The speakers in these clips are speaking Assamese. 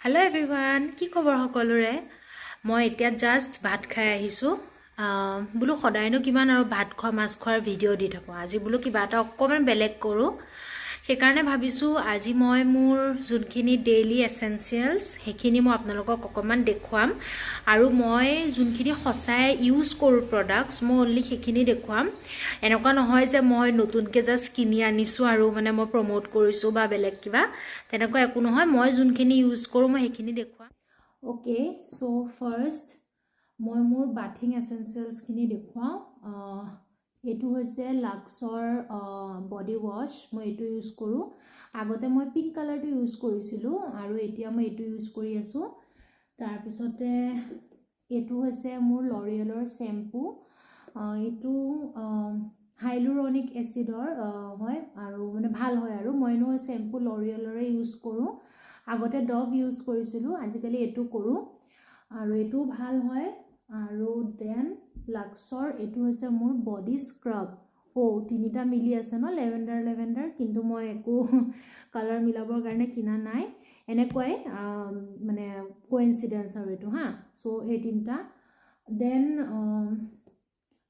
Hello everyone, কি খবৰ সকলোৰে? মই এতিয়া জাস্ট ভাত খাই আহিছো। বুলো সদায়নো কিমান আৰু ভাত খোৱা মাছ খোৱাৰ ভিডিও দি থাকো। আজি বুলো কিবা এটা অকমান বেলেগ কৰো। সেইকাৰণে ভাবিছো আজি মই মোৰ যোনখিনি ডেইলি এসেনশিয়ালস সেইখিনি মই আপোনালোকক অকমান দেখুৱাম আৰু মই যোনখিনি সঁচাই ইউজ কৰো প্ৰডাক্টস মই অনলি সেইখিনি দেখুৱাম। এনেকুৱা নহয় যে মই নতুনকে জাস্ট কিনি আনিছো আৰু মানে মই প্ৰমোট কৰিছো বা বেলেগ কিবা তেনেকুৱা একো নহয়। মই যোনখিনি ইউজ কৰো মই সেইখিনি দেখুৱাম। ওকে, সো ফাৰ্স্ট মই মোৰ বাথিং এসেনশিয়ালস খিনি দেখুৱাও। এটো হৈছে লাক্সৰ বডি ওয়াশ। মই এটো ইউজ কৰো। আগতে মই পিংক কালাৰটো ইউজ কৰিছিলো আৰু এতিয়া মই এটো ইউজ কৰি আছো। তাৰ পিছতে এটো হৈছে মোৰ লৰিয়েলৰ শ্যাম্পু। এটো হাইলুৰনিক এসিডৰ হয় আৰু মানে ভাল হয় আৰু মইনো শ্যাম্পু লৰিয়েলৰে ইউজ কৰো। আগতে ডভ ইউজ কৰিছিলো, আজিকালি এটো কৰো আৰু এটো ভাল হয়। আৰু দেন লাক্সৰ এটো হৈছে মোৰ বডি স্ক্ৰাব। তিনিটা মিলি আছে ন, লেভেণ্ডাৰ, কিন্তু মই একো কালাৰ মিলাবৰ কাৰণে কিনা নাই। এনেকুৱাই মানে কোইনসিডেন্স আৰু এটো হা। সো এই তিনিটা। দেন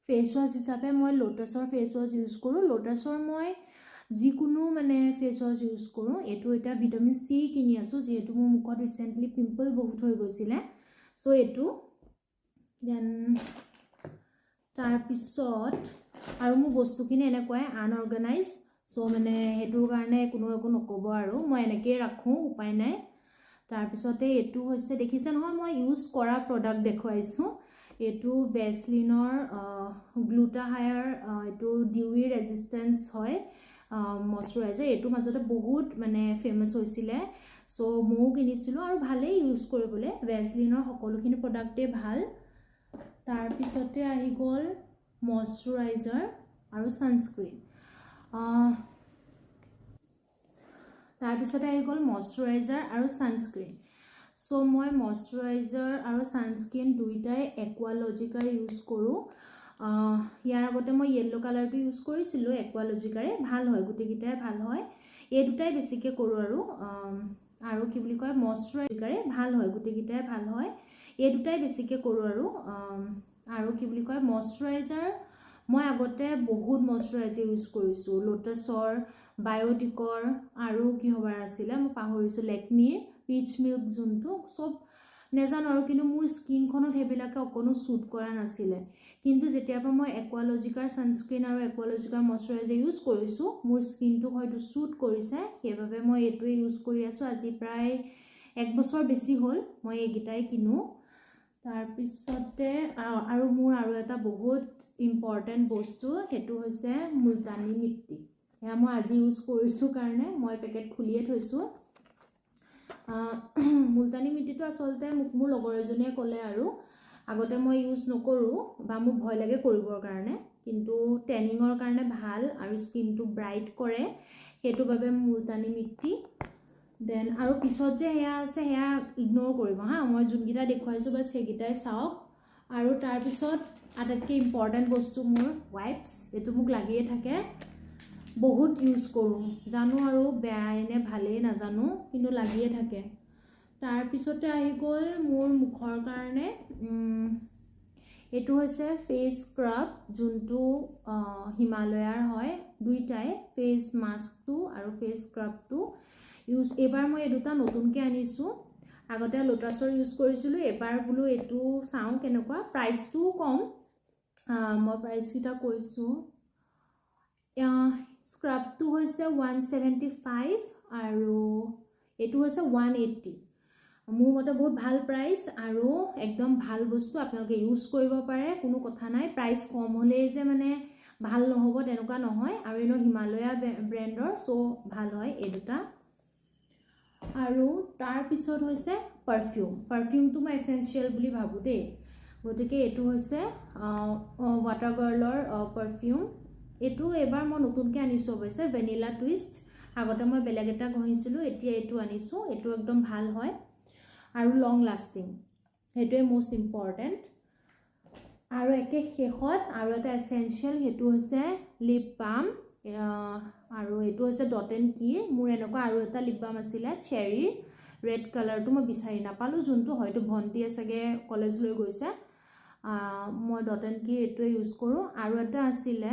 ফেস ওয়াশ হিচাপে মই লোটাসৰ ফেস ওয়াশ ইউজ কৰো। লোটাসৰ মই যিকোনো মানে ফেস ওয়াশ ইউজ কৰো। এটো এটা ভিটামিন সি কিনি আছো যেহেতু মোৰ মুখত ৰিসেন্টলি পিম্পল বহুত হৈ গৈছিলে। সো এটো দেন তাৰ পিছত আৰু মোৰ বস্তুখিনি এনেকুৱাই আনঅৰ্গানাইজ। সো মানে হেতুৰ কাৰণে কোনো একো নকব আৰু মই এনেকৈ ৰাখো, উপায় নাই। তাৰ পিছতে এটো হৈছে দেখিছে নহয় মই ইউজ কৰা প্ৰডাক্ট দেখুৱাইছো। এটো ভেসলিনৰ গ্লুটাহায়াৰ এটো ডিউই ৰেজিস্টেন্স হয় ময়শ্চাৰাইজাৰ। এটো মাজতে বহুত মানে ফেমাস হৈছিলে। সো মও কিনিছিলো আৰু ভালেই ইউজ কৰিবলৈ। ভেসলিনৰ সকলোখিনি প্ৰডাক্টে ভাল। তাৰ পিছতে আহি গল ময়শ্চাৰাইজাৰ আৰু সানস্ক্ৰীন। তাৰ পিছতে আহি গল ময়শ্চাৰাইজাৰ আৰু সানস্ক্ৰীন। সো মই ময়শ্চাৰাইজাৰ আৰু সানস্ক্ৰীন দুইটাই একুৱালজিকাৰ ইউজ কৰো। ইয়াৰ আগতে মই ইয়েলো কালাৰটো ইউজ কৰিছিলো একুৱালজিকাৰে, ভাল হয়, গুটেকিটাই ভাল হয়। এই দুটাই বেছিকে কৰো আৰু কি বুলি কয় ময়শ্চাৰাইজাৰে ভাল হয়, গুটেকিটাই ভাল হয়। এই দুটাই বেছিকে কৰো আৰু কি বুলি কয় ময়শ্চাৰাইজাৰ মই আগতে বহুত ময়শ্চাৰাইজাৰ ইউজ কৰিছো। লোটাসৰ, বায়োটিকৰ আৰু কি হবাৰ আছিলে মই পাহৰিছো, লেকমিৰ পিচ মিল্ক যোনটো সব নেজানো আৰু, কিন্তু মোৰ স্কিনখনত হেবিলাকে অকনো সুট কৰা নাছিলে। কিন্তু যেতিয়াবা মই একুৱালজিকাৰ সানস্ক্ৰীন আৰু একুৱালজিকাৰ ময়শ্চাৰাইজাৰ ইউজ কৰিছো মোৰ স্কিনটো হয়তো সুট কৰিছে, সেইভাবে মই এটোৱে ইউজ কৰি আছো। আজি প্ৰায় 1 বছৰ বেছি হ'ল মই এইগিটাই কিনো। তাৰ পিছতে আৰু মোৰ আৰু এটা বহুত ইম্পৰ্টেন্ট বস্তু হেতু হৈছে মুলতানী মিট্টি। এয়া মই আজি ইউজ কৰিছো কাৰণে মই পেকেট খুলিয়ে থৈছো। মুলতানী মিট্টিটো আচলতে মোৰ লগৰ এজনীয়ে ক'লে আৰু আগতে মই ইউজ নকৰো বা মোৰ ভয় লাগে কৰিবৰ কাৰণে, কিন্তু টেনিঙৰ কাৰণে ভাল আৰু স্কিনটো ব্ৰাইট কৰে, হেতু বাবে মুলতানী মিট্টি। দেন আৰু পিছত যে হেয়া আছে হেয়া ইগনোৰ কৰিব হা, মই যোনগিটা দেখুৱাইছো বাস সেইগিটাই চাওক। আৰু তাৰ পিছত আটাইতকৈ ইম্পৰ্টেন্ট বস্তু মোৰ ওয়াইপস। এটো মোক লাগিয়ে থাকে, বহুত ইউজ কৰো, জানো আৰু বেয়াই নে ভালেই নাজানো, কিন্তু লাগিয়ে থাকে। তাৰ পিছতে আহি গল মোৰ মুখৰ কাৰণে এটো হৈছে ফেস স্ক্ৰাব, যোনটো হিমালয়াৰ হয়। দুইটাই ফেস মাস্কটো আৰু ফেস স্ক্ৰাবটো ইউজ এবাৰ মই এই দুটা নতুনকে আনিছো। আগতে লোটাসৰ ইউজ কৰিছিলো, এবাৰ বুলো এটো চাও কেনেকুৱা। প্ৰাইসটো কম, মই প্ৰাইস কিটা কৈছো। স্ক্ৰাবটো হৈছে 175 আৰু এটো হৈছে 180। মোৰ মতে বহুত ভাল প্ৰাইস আৰু একদম ভাল বস্তু, আপোনালোকে ইউজ কৰিব পাৰে, কোনো কথা নাই। প্ৰাইস কম হলেই যে মানে ভাল নহব তেনেকুৱা নহয়, আৰু এনো হিমালয়া ব্ৰেণ্ডৰ, সো ভাল হয় এই দুটা। আৰু তাৰ পিছত হৈছে পাৰফিউমটো মই এসেনশিয়াল বুলি ভাবো দেই, গতিকে এটো হৈছে ৱাটাৰ গাৰ্লৰ পাৰফিউম। এটো এবাৰ মই নতুনকে আনিছো অৱশ্যে, ভেনিলা টুইষ্ট। আগতে মই বেলেগ এটা ঘহিছিলো, এতিয়া এটো আনিছো। এটো একদম ভাল হয় আৰু লং লাষ্টিং, হেতুৱে মোষ্ট ইম্পৰ্টেন্ট। আৰু একে শেষত আৰু এটা এসেনশিয়াল, হেতু হৈছে লিপ বাম। আৰু এটো হৈছে ডট এণ্ড কি। মোৰ এনেকুৱা আৰু এটা লিপ বাম আছিলে চেৰী ৰেড কালাৰটো মই বিচাৰি নাপালোঁ, যোনটো হয়তো ভণ্টিয়ে চাগে কলেজ লৈ গৈছে। মই ডট এণ্ড কিৰ এইটোৱে ইউজ কৰোঁ। আৰু এটা আছিলে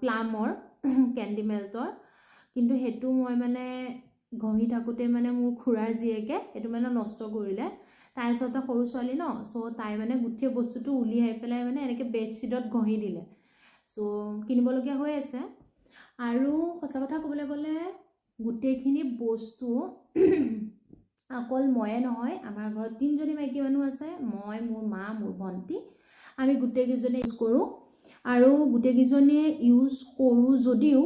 প্লামৰ কেণ্ডি মেল্টৰ, কিন্তু সেইটো মই মানে ঘঁহি থাকোঁতে মানে মোৰ খুৰাৰ জীয়েকে এইটো মানে নষ্ট কৰিলে। তাইৰ ওচৰতে সৰু ছোৱালী ন, চ' তাই মানে গোটেই বস্তুটো উলিয়াই পেলাই মানে এনেকৈ বেডশ্বীটত ঘঁহি দিলে। চ' কিনিবলগীয়া হৈ আছে। আৰু সঁচা কথা ক'বলৈ গ'লে গোটেইখিনি বস্তু অকল ময়ে নহয়, আমাৰ ঘৰত 3জনী মাইকী মানুহ আছে, মই, মোৰ মা, মোৰ ভণ্টি, আমি গোটেইকেইজনে ইউজ কৰোঁ। আৰু গোটেইকেইজনীয়ে ইউজ কৰোঁ যদিও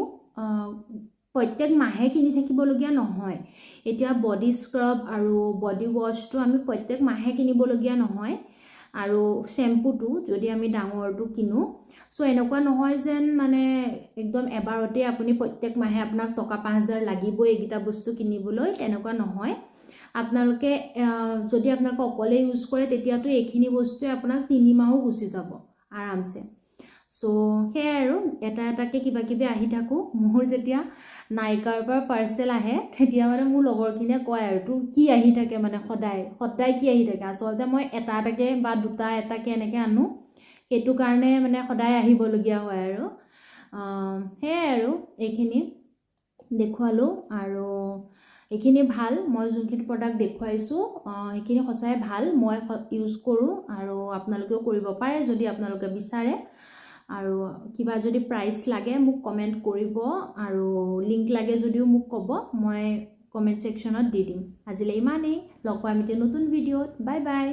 প্ৰত্যেক মাহে কিনি থাকিবলগীয়া নহয়। এতিয়া বডি স্ক্ৰাব আৰু বডি ৱাছটো আমি প্ৰত্যেক মাহে কিনিবলগীয়া নহয়। আৰু শ্বেম্পুটো যদি আমি ডাঙৰটো কিনো, চ' এনেকুৱা নহয় যেন মানে একদম এবাৰতে আপুনি প্ৰত্যেক মাহে আপোনাক টকা 5,000 লাগিবই এইকেইটা বস্তু কিনিবলৈ, তেনেকুৱা নহয়। আপোনালোকে যদি আপোনালোকে অকলে ইউজ কৰে তেতিয়াতো এইখিনি বস্তুৱে আপোনাক 3 মাহো গুচি যাব আৰামছে। চ' সেয়াই আৰু এটা এটাকৈ কিবা কিবি আহি থাকোঁ। মোৰ যেতিয়া নাইকাৰ পৰা পাৰ্চেল আহে তেতিয়া মানে মোৰ লগৰখিনিয়ে কয় আৰু তোৰ কি আহি থাকে মানে সদায় কি আহি থাকে। আচলতে মই এটা এটাকৈ বা দুটা এটাকৈ এনেকৈ আনো, সেইটো কাৰণে মানে সদায় আহিবলগীয়া হয়। আৰু সেয়াই আৰু এইখিনি দেখুৱালোঁ। আৰু এইখিনি ভাল, মই যোনখিনি প্ৰডাক্ট দেখুৱাইছোঁ সেইখিনি সঁচাই ভাল, মই ইউজ কৰোঁ। আৰু আপোনালোকেও কৰিব পাৰে যদি আপোনালোকে বিচাৰে। আৰু কিবা যদি প্ৰাইচ লাগে মোক কমেণ্ট কৰিব, আৰু লিংক লাগে যদিও মোক ক'ব, মই কমেণ্ট ছেকশ্যনত দি দিম। আজিলৈ ইমানেই, লগ পাম এতিয়া নতুন ভিডিঅ'ত। Bye bye.